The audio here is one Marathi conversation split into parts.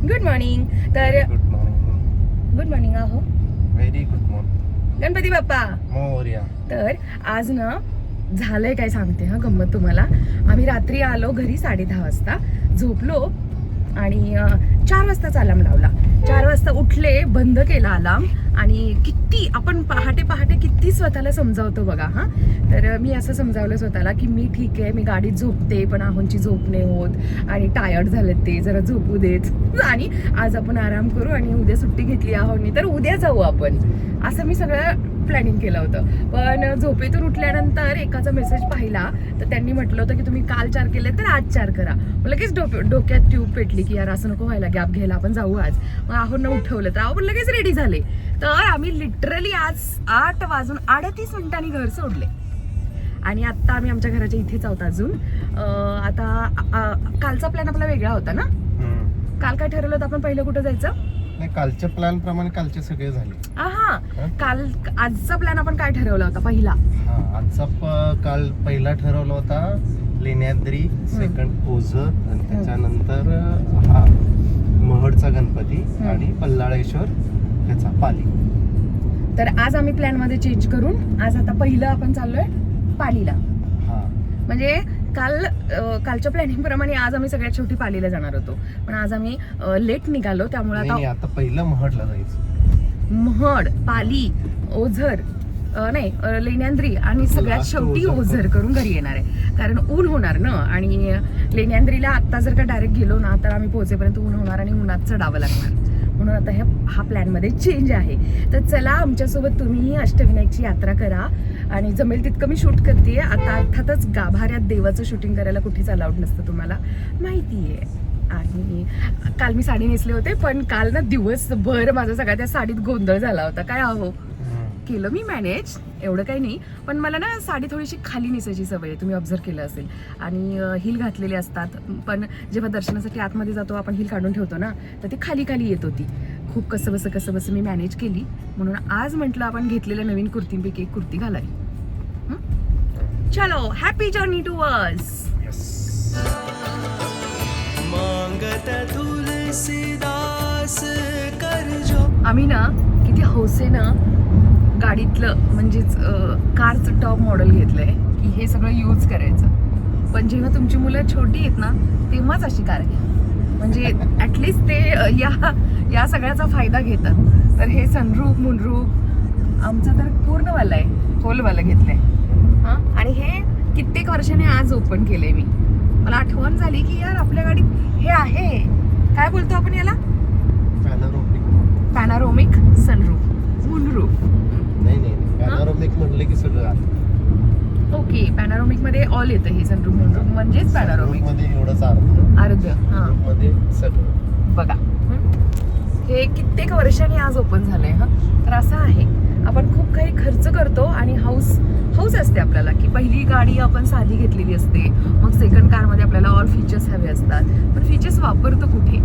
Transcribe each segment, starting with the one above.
Good morning. तर गुड मॉर्निंग. गुड मॉर्निंग आहो. Very good morning. Ganpati Bappa. Morya. तर आज ना झालंय काय सांगते हा गंमत तुम्हाला. आम्ही रात्री आलो घरी 10:30 वाजता, झोपलो आणि 4 वाजताच अलार्म लावला. 4 वाजता उठले, बंद केला अलार्म. आणि किती आपण पहाटे पहाटे किती स्वतःला समजावतो बघा. हा तर मी असं समजावलं स्वतःला की मी ठीक आहे, मी गाडीत झोपते पण आहोंची झोप नाही होत आणि टायर्ड झालेत ते, जरा झोपू देत आणि आज आपण आराम करू आणि उद्या सुट्टी घेतली आहोंनी तर उद्या जाऊ आपण, असं मी सगळं प्लॅनिंग केलं होतं. पण झोपेतून उठल्यानंतर एकाचा मेसेज पाहिला तर त्यांनी म्हटलं होतं की तुम्ही काल 4 केले तर आज 4 करा. मग लगेच डोक्यात ट्यूब पेटली की यार असं नको व्हायला, गॅप घ्यायला, आपण जाऊ आज. मग आहोंना उठवलं तर आहो पण लगेच रेडी झाले. तर आम्ही लिटरली आज 8:38 घर सोडले आणि आता आम्ही आमच्या घराच्या इथेच आहोत अजून. आता कालचा प्लॅन आपला वेगळा होता ना. काल काय ठरवलं होतं आपण, पहिलं कुठं जायचं? नाही, कालच्या प्लॅन प्रमाणे कालचे सगळे झाले. हा काल आजचा प्लॅन आपण काय ठरवला होता पहिला? आजचा काल पहिला ठरवला होता लेण्याद्री, सेकंड ओझर आणि त्याच्यानंतर हा महडचा गणपती आणि पल्लाळेश्वर त्याचा पाली. तर आज आम्ही प्लॅन मध्ये चेंज करून आज आता पहिलं आपण चाललोय पालीला. म्हणजे कालच्या प्लॅनिंग प्रमाणे आज आम्ही सगळ्यात शेवटी पालीला जाणार होतो, पण आज आम्ही लेट निघालो त्यामुळे आता पहिलं महडला जायचं. महड, पाली, ओझर नाही लेण्यांद्री आणि सगळ्यात शेवटी ओझर करून घरी येणार आहे. कारण ऊन होणार ना आणि लेण्यांद्रीला आता जर का डायरेक्ट गेलो ना तर आम्ही पोहोचेपर्यंत ऊन होणार आणि उन्हात चढावं लागणार. म्हणून आता हा प्लॅन मध्ये चेंज आहे. तर चला आमच्यासोबत तुम्ही अष्टविनायकची यात्रा करा आणि जमेल तितकं मी शूट करते. आता अर्थातच गाभाऱ्यात देवाचं शूटिंग करायला कुठेच अलाउड नसतं, तुम्हाला माहिती आहे. आणि काल मी साडी नेसले होते पण काल ना दिवसभर माझा सगळ्या त्या साडीत गोंधळ झाला होता. काय आहो केलं मी मॅनेज, एवढं काही नाही. पण मला ना साडी थोडीशी खाली नेसायची सवय आहे, तुम्ही ऑब्झर्व केलं असेल. आणि हिल घातलेले असतात, पण जेव्हा दर्शनासाठी आतमध्ये जातो आपण हिल काढून ठेवतो ना तर ती खाली खाली येत होती. खूप कसं बसं मी मॅनेज केली. म्हणून आज म्हटलं आपण घेतलेल्या नवीन कुर्तींपैकी एक कुर्ती घालावी. चलो हॅपी जर्नी टू अस. आम्ही ना किती हौसेनं गाडीतलं म्हणजेच कारचं टॉप मॉडेल घेतलंय की हे सगळं यूज करायचं. पण जेव्हा तुमची मुलं छोटी आहेत ना तेव्हाच अशी कार आहे, म्हणजे ॲटलिस्ट ते या सगळ्याचा फायदा घेतात. तर हे सनरूफ मुनरूफ आमचं तर पूर्णवालं आहे, होलवालं घेतलंय. हां आणि हे कित्येक वर्षाने आज ओपन केलंय मी. मला आठवण झाली की यार आपल्या गाडीत हे आहे, काय बोलतो आपण याला, पॅनारोमिक सनरूफ मुनरूफ. नाही पॅनारोमिक म्हणले की सगळं आलं. ओके, पॅनारोमिक मध्ये ऑल येतं हे सनरूफ मुनरूफ म्हणजेच पॅनारोमिक मध्ये एवढंच अर्ध मध्ये सगळं बघा. हे कित्येक वर्षांनी आज ओपन झालंय. हा तर असं आहे, आपण खूप काही खर्च करतो आणि हाऊस असते आपल्याला की पहिली गाडी आपण साधी घेतलेली असते, मग सेकंड कारमध्ये आपल्याला ऑल फीचर्स हवे असतात. पण फीचर्स वापरतो कुठे?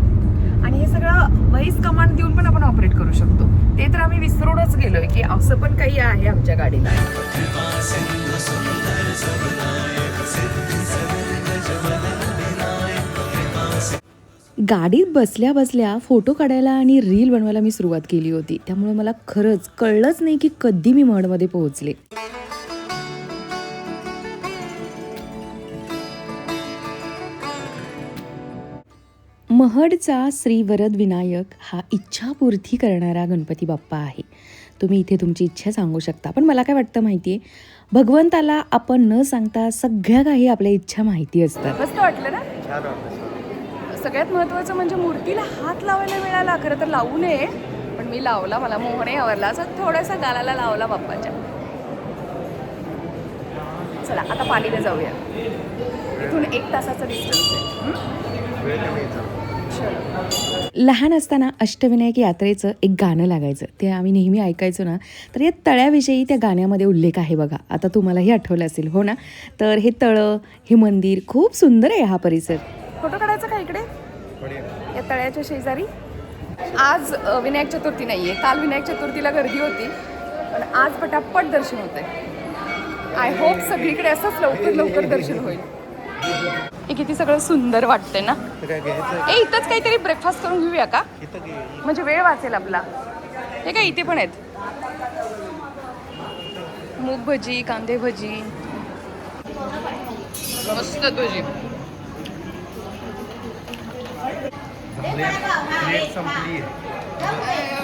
आणि हे सगळं व्हॉइस कमांड देऊन पण आपण ऑपरेट करू शकतो. ते तर आम्ही विसरूनच गेलोय की असं पण काही आहे आमच्या गाडीला. गाडीत बसल्या बसल्या फोटो काढायला आणि रील बनवायला मी सुरुवात केली होती, त्यामुळे मला खरंच कळलंच नाही की कधी मी महडमध्ये पोहोचले. महडचा श्री वरद विनायक हा इच्छापूर्ती करणारा गणपती बाप्पा आहे. तुम्ही इथे तुमची इच्छा सांगू शकता. पण मला काय वाटतं माहिती आहे, भगवंताला आपण न सांगता सगळ्या काही आपल्या इच्छा माहिती असतात. मस्त वाटलं ना. सगळ्यात महत्त्वाचं म्हणजे मूर्तीला हात लावायला मिळाला. खरं तर लावू नये पण मी लावला, मला मोहने आवडला, असं थोडासा गालाला लावला बाप्पाच्या. चला आता पालीला जाऊया. इथून 1 तासाचा डिस्टन्स आहे. लहान असताना अष्टविनायक यात्रेचं एक गाणं लागायचं, ते आम्ही नेहमी ऐकायचो ना. तर या तळ्याविषयी त्या गाण्यामध्ये उल्लेख आहे बघा. आता तुम्हालाही आठवलं असेल हो ना. तर हे तळं, हे मंदिर खूप सुंदर आहे. हा परिसर फोटो काढायचा का इकडे या तळ्याच्या शेजारी. आज विनायक चतुर्थी नाहीये, काल विनायक चतुर्थीला गर्दी होती पण आज पटापट दर्शन होतंय. आय होप सगळीकडे असंच लवकर दर्शन होईल. हे किती सगळं सुंदर वाटतंय ना. तर काय घ्यायचं ए इथंच काहीतरी ब्रेकफास्ट करून घेऊया का, इथं घे. म्हणजे वेळ वाचेल आपला. हे काय इथे पण आहेत मूग भजी, कांदे भजी, मस्त तुझी. प्लेट संपली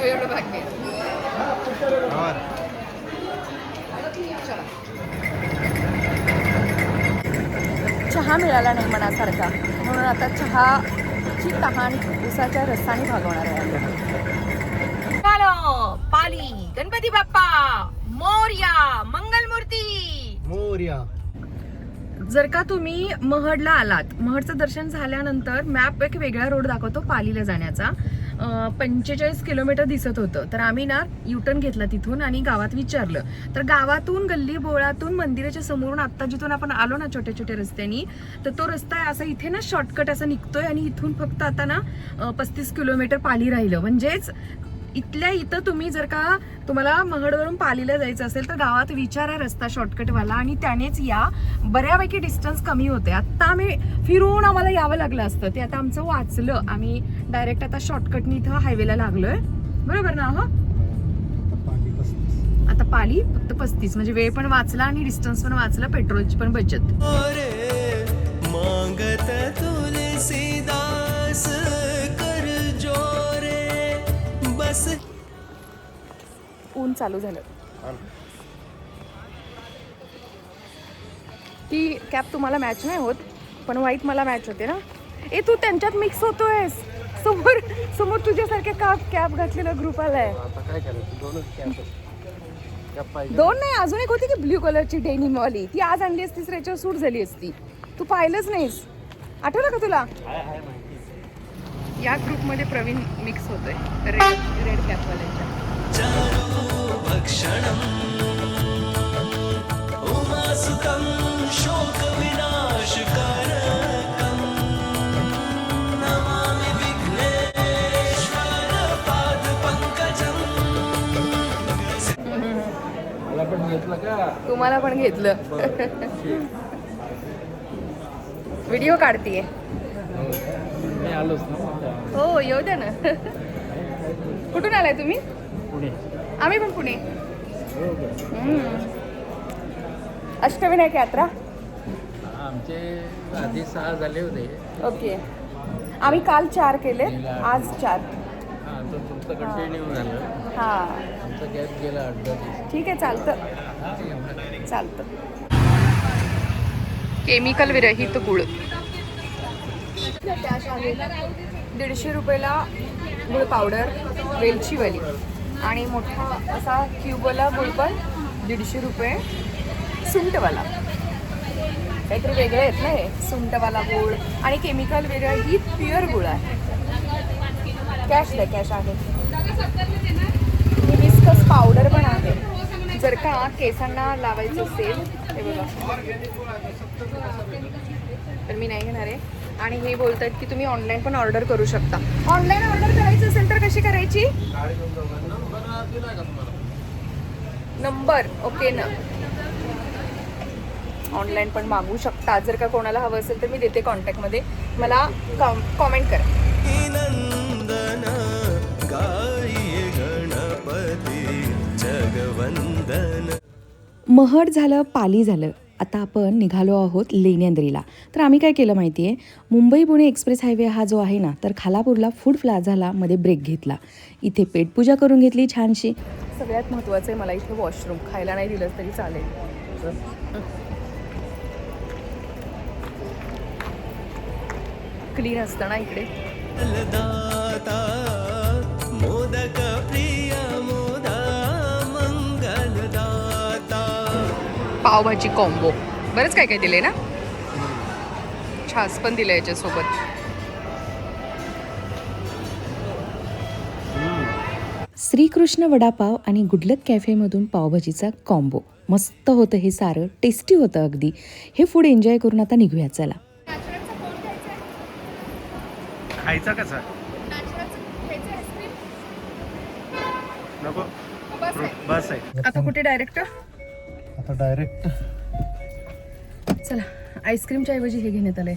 एवढं भाग्य. चहा मिळाला नाही मनासारखा, म्हणून आता चहाची तहान उसाच्या रसाने भागवणार आहे. पाली गणपती बाप्पा मोरया, मंगलमूर्ती मोरया. जर का तुम्ही महडला आलात, महडचं दर्शन झाल्यानंतर मॅप एक वेगळा रोड दाखवतो पालीला जाण्याचा. 45 किलोमीटर दिसत होतं, तर आम्ही ना युटर्न घेतला तिथून आणि गावात विचारलं, तर गावातून गल्ली बोळातून मंदिराच्या समोरून आत्ता जिथून आपण आलो ना छोट्या छोट्या रस्त्यानी, तर तो रस्ता आहे असा इथे ना शॉर्टकट असा निघतोय आणि इथून फक्त आता ना 35 किलोमीटर पाली राहिलं. म्हणजेच इथल्या इथं तुम्ही जर का तुम्हाला महडवरून पालीला जायचं असेल तर गावात विचारा रस्ता शॉर्टकटवाला आणि त्यानेच या. बऱ्यापैकी डिस्टन्स कमी होते. आत्ता आम्ही फिरून आम्हाला यावं लागलं असतं, ते आता आमचं वाचलं. आम्ही डायरेक्ट आता शॉर्टकटनी इथं हायवेला लागलोय, बरोबर ना? हो, आता पाली फक्त 35, म्हणजे वेळ पण वाचला आणि डिस्टन्स पण वाचला, पेट्रोलची पण बचत. ऊन चालू झालं. ती कॅप तुम्हाला मॅच नाही होत, पण व्हाईट मला मॅच होते ना. ए तू त्यांच्यात मिक्स होतोयस. समोर समोर तुझ्यासारखे कॅप घातलेला ग्रुप आलाय. आता काय करायचं, दोन नाही, अजून एक होती की ब्ल्यू कलरची डेनिम वाली, ती आज आणली असतीस, याच्यावर सूट झाली असती. तू पाहिलंच नाहीस, आठवलं का तुला? या ग्रुप मध्ये प्रवीण मिक्स होतोय रेड कॅप वाल्यांच्या. तुम्हाला पण घेतलं. व्हिडिओ काढतीये. हो येऊ द्या ना. कुठून आलाय तुम्ही? पुणे. आम्ही पण पुणे. अष्टविनायक यात्रा आमचे आधी 6 झाले होते. ओके, आम्ही काल 4 केले, आज 4. हां, तर तुमचं कंटिन्यू झालं. हा आमचा गॅप गेला 8-10 दिवस. ठीक आहे, चालतं. केमिकल विरहित गुळ 150 रुपयाला गुळ पावडर वेलचीवाली, आणि मोठा असा क्यूबवाला गुळ पण 150 रुपये. सुंठवाला काहीतरी वेगळे आहेत ना हे, सुंठवाला गुळ आणि केमिकल विरहित प्युअर गुळ आहे. कॅश द्या, कॅश आहे. हिबिस्कस पावडर पण आहे जर का केसांना लावायचं असेल. हे बघा, तर मी नाही घेणार आहे. आणि हे बोलतात की तुम्ही ऑनलाईन पण ऑर्डर करू शकता. ऑनलाईन ऑर्डर करायचं असेल तर कशी करायची? नंबर ओके ना, ऑनलाईन पण मागवू शकता. जर का कोणाला हवं असेल तर मी देते कॉन्टॅक्टमध्ये, मला कॉमेंट करा. महड झालं, पाली झालं, आता आपण निघालो आहोत लेण्यांद्रीला. तर आम्ही काय केलं माहिती आहे, मुंबई पुणे एक्सप्रेस हायवे हा जो आहे ना, तर खालापूरला फूड प्लाझाला मध्ये ब्रेक घेतला. इथे पेटपूजा करून घेतली छानशी. सगळ्यात महत्त्वाचं आहे मला इथे वॉशरूम, खायला नाही दिलंच तरी चालेल. क्लीन असतं ना इकडे. पावभाजी कॉम्बो, बरंच काय काय दिलंय ना. छास पण दिलं याच्यासोबत. श्रीकृष्ण वडापाव आणि गुडलक कॅफेमधून पावभाजीचा कॉम्बो. मस्त होतं हे सारं, टेस्टी होतं अगदी. हे फूड एन्जॉय करून आता निघूया चला. खायचा कसा? नको, बस आहे. आता कुठे डायरेक्ट? आता डायरेक्ट चला, आईस्क्रीमच्या ऐवजी हे घेण्यात आलंय.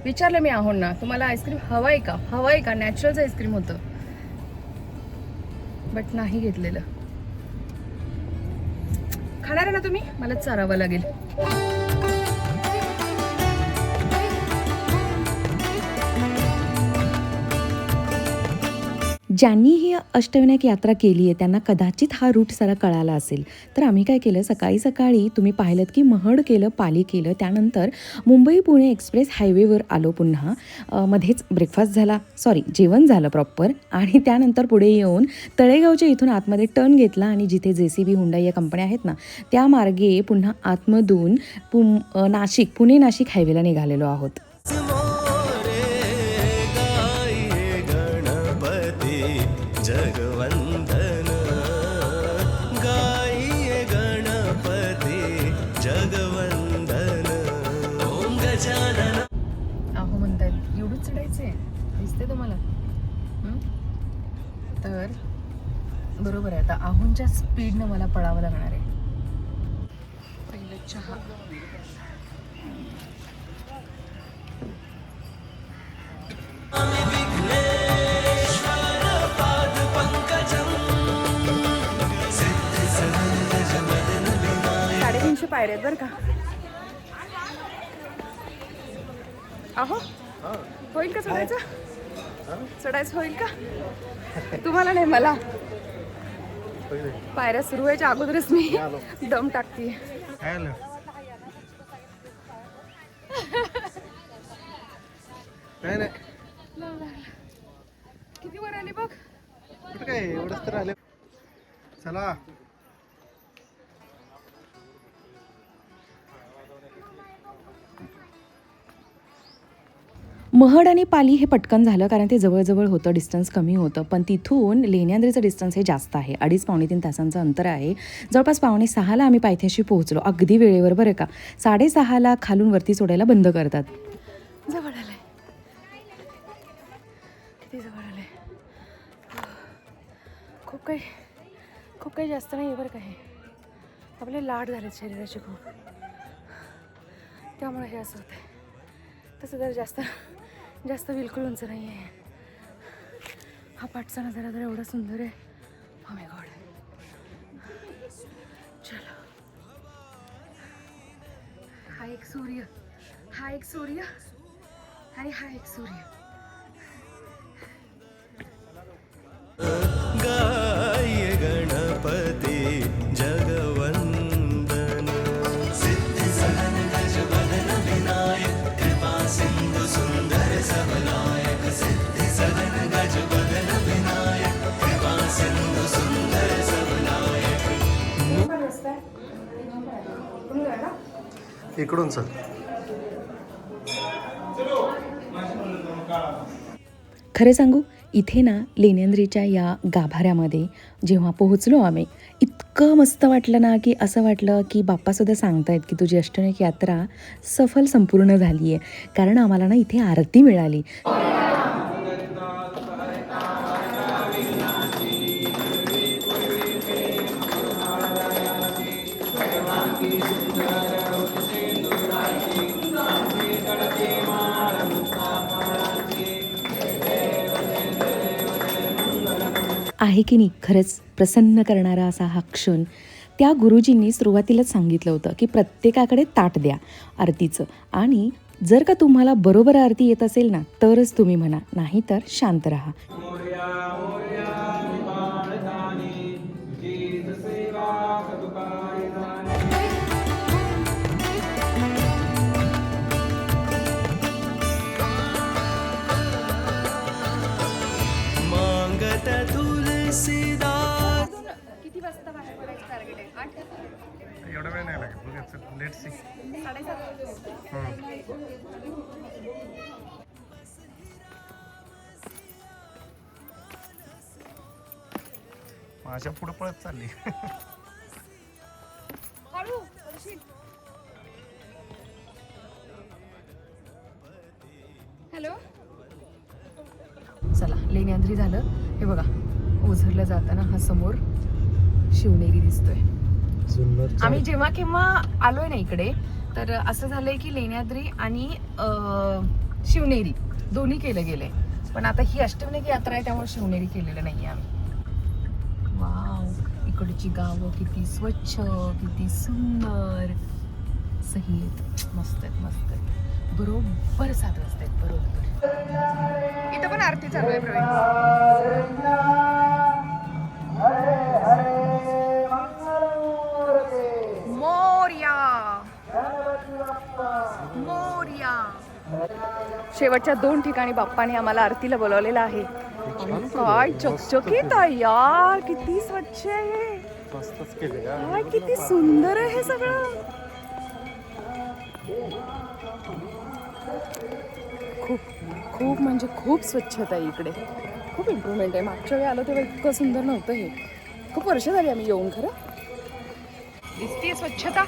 विचारलं मी आहोंना, तुम्हाला आईस्क्रीम हवं आहे का नॅचरलचं आईस्क्रीम होतं, बट नाही घेतलेलं. खाणार आहे ना तुम्ही? मलाच चारावं लागेल. ज्यांनी ही अष्टविनायक यात्रा केली आहे त्यांना कदाचित हा रूट सारा कळाला असेल. तर आम्ही काय केलं, सकाळी सकाळी तुम्ही पाहिलं की महड केलं, पाली केलं, त्यानंतर मुंबई पुणे एक्सप्रेस हायवेवर आलो. पुन्हा मध्येच ब्रेकफास्ट झाला, जेवण झालं प्रॉपर, आणि त्यानंतर पुढे येऊन तळेगावच्या इथून आतमध्ये टर्न घेतला आणि जिथे JCB हुंडाई या कंपन्या आहेत ना त्या मार्गे पुन्हा आतमधून पुणे नाशिक हायवेला निघालेलो आहोत. जगवंदन गाई गणपती जगवंदन ओम गजानन. आहो म्हणतायत एवढंच चढायचंय, दिसते तुम्हाला? तर बरोबर आहे, आता आहोंच्या स्पीडनं मला पळावं लागणार आहे. पहिलं चहा. पायऱ्या आहेत बरं का. अहो होईल का चढायचं होईल का? तुम्हाला नाही, मला. पायऱ्या सुरू व्हायच्या अगोदरच मी दम टाकते. किती वर आली बघ. कुठं काय एवढंच तर आले. चला महड आणि पाली हे पटकन झालं कारण ते जवळजवळ होतं, डिस्टन्स कमी होतं. पण तिथून लेण्याद्रीचं डिस्टन्स हे जास्त आहे, 2.5-3 तासांचं अंतर आहे. जवळपास 5:45ला आम्ही पायथ्याशी पोहोचलो, अगदी वेळेवर बरं का. 6:30ला खालून वरती सोडायला बंद करतात. जवळ आलंय, किती जवळ आलंय. खूप काही जास्त नाही आहे बरं का. हे आपले लाड झालेत शरीराचे खूप, त्यामुळे हे असं होतंय. तसं जर जास्त बिलकुल उंच नाही आहे. हा पाठचा नजारा जर एवढा सुंदर आहे. Oh my God. चलो, हा एक सूर्य आणि हा एक सूर्य. गाई गणपती जगवंदन सिद्धी सदन गजवदन विनायक कृपा सिंधु सुंदर सबनायक सिद्धी सदन गजवदन विनायक कृपा सिंधु सुंदर सबनायक. इकडून चल. खरं सांगू, इथे ना लेण्याद्रीच्या या गाभाऱ्यामध्ये जेव्हा पोहोचलो आम्ही, इतकं मस्त वाटलं ना की असं वाटलं की बाप्पासुद्धा सांगतायत की तुझी अष्टविनायक यात्रा संपूर्ण झाली आहे. कारण आम्हाला ना इथे आरती मिळाली. आहे की नाही, खरंच प्रसन्न करणारा असा हा क्षण. त्या गुरुजींनी सुरुवातीलाच सांगितलं होतं की प्रत्येकाकडे ताट द्या आरतीचं, आणि जर का तुम्हाला बरोबर आरती येत असेल ना तरच तुम्ही म्हणा, नाही तर शांत राहा. मांगत तुलसीदास. किती वाजता बाहेर पडायचं टार्गेट आहे? 8. एवढा वेळ नाही लागेल. बघा चल, लेट सी. 7:30. माझ्या पुढे पळत चालली. हॅलो. चला, लेण्याद्री झालं. हे बघा, ओझरला जाताना हा समोर शिवनेरी दिसतोय. आम्ही जेव्हा केव्हा आलोय ना इकडे, तर असं झालंय की लेण्याद्री आणि शिवनेरी दोन्ही केलं गेलंय. पण आता ही अष्टविनायक यात्रा आहे त्यामुळे शिवनेरी केलेलं नाहीये आम्ही. वाव, इकडची गावं किती स्वच्छ, किती सुंदर. सही आहेत, मस्त आहेत, मस्त आहेत. बरोबर 7 वाजता आहेत, बरोबर. इथं पण आरती चालू आहे प्रवीण. मोरया मोरया. शेवटच्या 2 ठिकाणी बाप्पाने आम्हाला आरतीला बोलवलेलं आहे. काय चकचकीत आहे यार, किती स्वच्छ आहे, मस्तच केले का? काय किती सुंदर आहे हे सगळं. खूप खूप म्हणजे खूप स्वच्छता आहे इकडे. खूप इम्प्रूव्हमेंट आहे. मागच्या वेळी आलो तेव्हा इतकं सुंदर नव्हतं हे. खूप वर्ष झाली आम्ही येऊन. खरं दिसतीये स्वच्छता.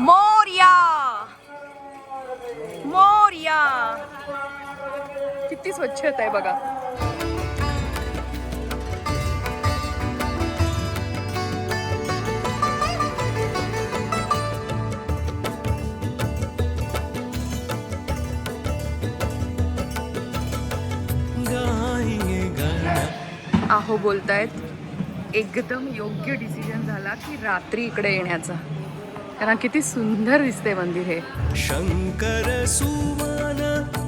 मोरया मोरया. किती स्वच्छता आहे बघा. गाएंगे गाना आहो बोलतायत एकदम योग्य डिसिजन झाला की रात्री इकडे येण्याचा. कारण किती सुंदर दिसते मंदिर हे. शंकर सुमन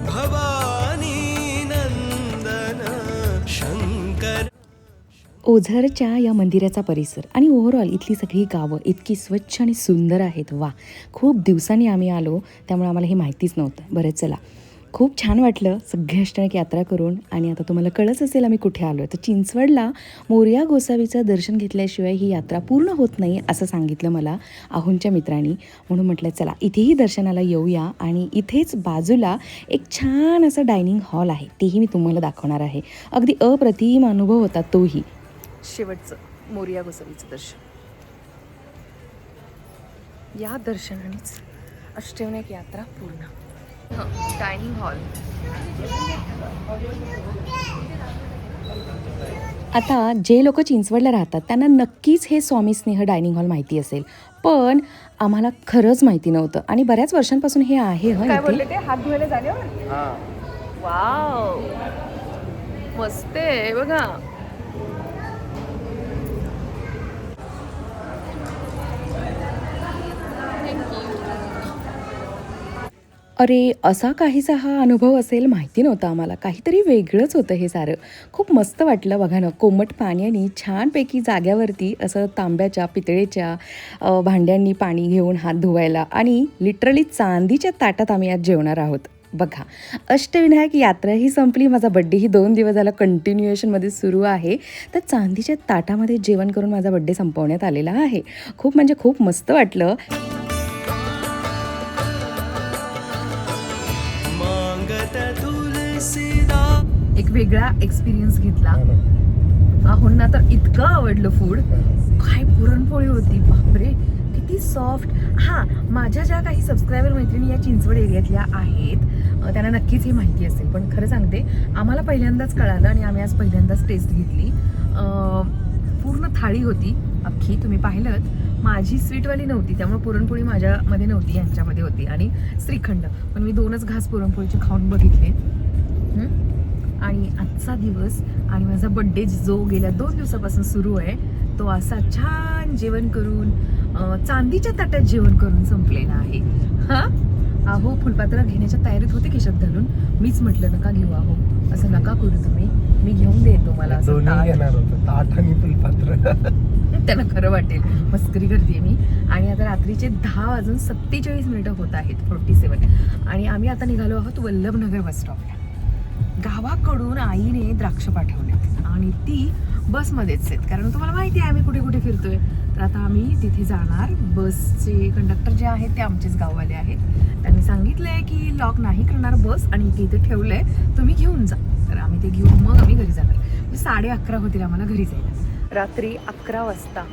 भवानी नंदन शंकर. ओझरच्या या मंदिराचा परिसर आणि ओव्हरऑल इथली सगळी गावं इतकी स्वच्छ आणि सुंदर आहेत. वा, खूप दिवसांनी आम्ही आलो त्यामुळे आम्हाला हे माहितीच नव्हतं. बरं चला, खूप छान वाटलं सगळी अष्टविनायक यात्रा करून. आणि आता तुम्हाला कळच असेल आम्ही कुठे आलो आहे. तर चिंचवडला मोरया गोसावीचं दर्शन घेतल्याशिवाय ही यात्रा पूर्ण होत नाही असं सांगितलं मला आहोंच्या मित्रांनी. म्हणून म्हटलं चला इथेही दर्शनाला येऊया. आणि इथेच बाजूला एक छान असं डायनिंग हॉल आहे, तेही मी तुम्हाला दाखवणार आहे. अगदी अप्रतिम अनुभव होता तोही. शेवटचं मोरया गोसावीचं दर्शन. या दर्शनानेच अष्टविनायक यात्रा पूर्ण. Dining hall. आता जे लोक चिंचवडला राहतात त्यांना नक्कीच हे स्वामी स्नेह डायनिंग हॉल माहिती असेल, पण आम्हाला खरंच माहिती नव्हतं. आणि बऱ्याच वर्षांपासून हे आहे. काय इथे बोलले ते? हात धुवायला झाल्यावर. हा, वाव, मस्त आहे बघा. अरे, असा काहीसा हा अनुभव असेल माहिती नव्हता आम्हाला. काहीतरी वेगळंच होतं हे सारं. खूप मस्त वाटलं बघा ना. कोमट पाण्याने छानपैकी जाग्यावरती असं तांब्याच्या पितळेच्या भांड्यांनी पाणी घेऊन हात धुवायला. आणि लिटरली चांदीच्या ताटात आम्ही आज जेवणार आहोत. बघा, अष्टविनायक यात्रा ही संपली. माझा बड्डे ही 2 दिवस झाला कंटिन्युएशनमध्ये सुरू आहे. तर चांदीच्या ताटामध्ये जेवण करून माझा बड्डे संपवण्यात आलेला आहे. खूप म्हणजे खूप मस्त वाटलं. एक वेगळा एक्सपिरियन्स घेतला. आहोंना तर इतकं आवडलं फूड. काय पुरणपोळी होती, बापरे, किती सॉफ्ट. हां, माझ्या ज्या काही सबस्क्रायबर मैत्रिणी या चिंचवड एरियातल्या आहेत त्यांना नक्कीच ही माहिती असेल. पण खरं सांगते, आम्हाला पहिल्यांदाच कळालं आणि आम्ही आज पहिल्यांदाच टेस्ट घेतली. पूर्ण थाळी होती अख्खी. तुम्ही पाहिलं, माझी स्वीटवाली नव्हती त्यामुळे पुरणपोळी माझ्यामध्ये नव्हती, यांच्यामध्ये होती. आणि श्रीखंड. पण मी 2च घास पुरणपोळीचे खाऊन बघितले. आणि आजचा दिवस आणि माझा बड्डे जो गेल्या 2 दिवसापासून सुरू आहे तो असा छान जेवण करून चांदीच्या ताटात जेवण करून संपलेला आहे. हां, अहो फुलपात्र घेण्याच्या तयारीत होते खिशात घालून. मीच म्हटलं नका घेऊ अहो, असं नका करू तुम्ही, मी घेऊन देतो मला असं दोन्ही ताट. घेणार होतं, ताट आणि फुलपात्र. त्यांना खरं वाटेल, मस्करी करते मी. आणि आता रात्रीचे 10:47 होत आहेत, 47. आणि आम्ही आता निघालो आहोत वल्लभनगर बस स्टॉपला. गावाकडून आईने द्राक्ष पाठवलेत आणि ती बसमध्येच आहेत, कारण तुम्हाला माहिती आहे आम्ही कुठे कुठे फिरतोय. तर आता आम्ही तिथे जाणार. बसचे कंडक्टर जे आहेत ते आमचेच गाववाले आहेत. त्यांनी सांगितलंय की लॉक नाही करणार बस आणि इथे ठेवलंय, तुम्ही घेऊन जा. तर आम्ही ते घेऊन मग आम्ही घरी जाणार. 11:30 होतील आम्हाला घरी जायला. रात्री 11 वाजता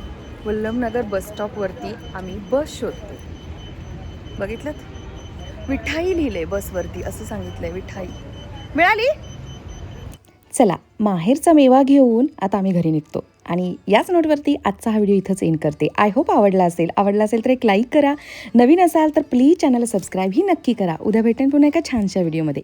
वल्लभनगर बस स्टॉपवरती आम्ही बस शोधतो. बघितलं, विठाई लिहिलंय बसवरती, असं सांगितलंय. विठाई मिळाली. चला, माहेरचा मेवा घेऊन आता आम्ही घरी निघतो. आणि याच नोटवरती आजचा हा व्हिडिओ इथंच एंड करते. आय होप आवडला असेल तर एक लाईक करा. नवीन असाल तर प्लीज चॅनलला सबस्क्राईब ही नक्की करा. उद्या भेटेन पुन्हा एका छानशा व्हिडिओमध्ये.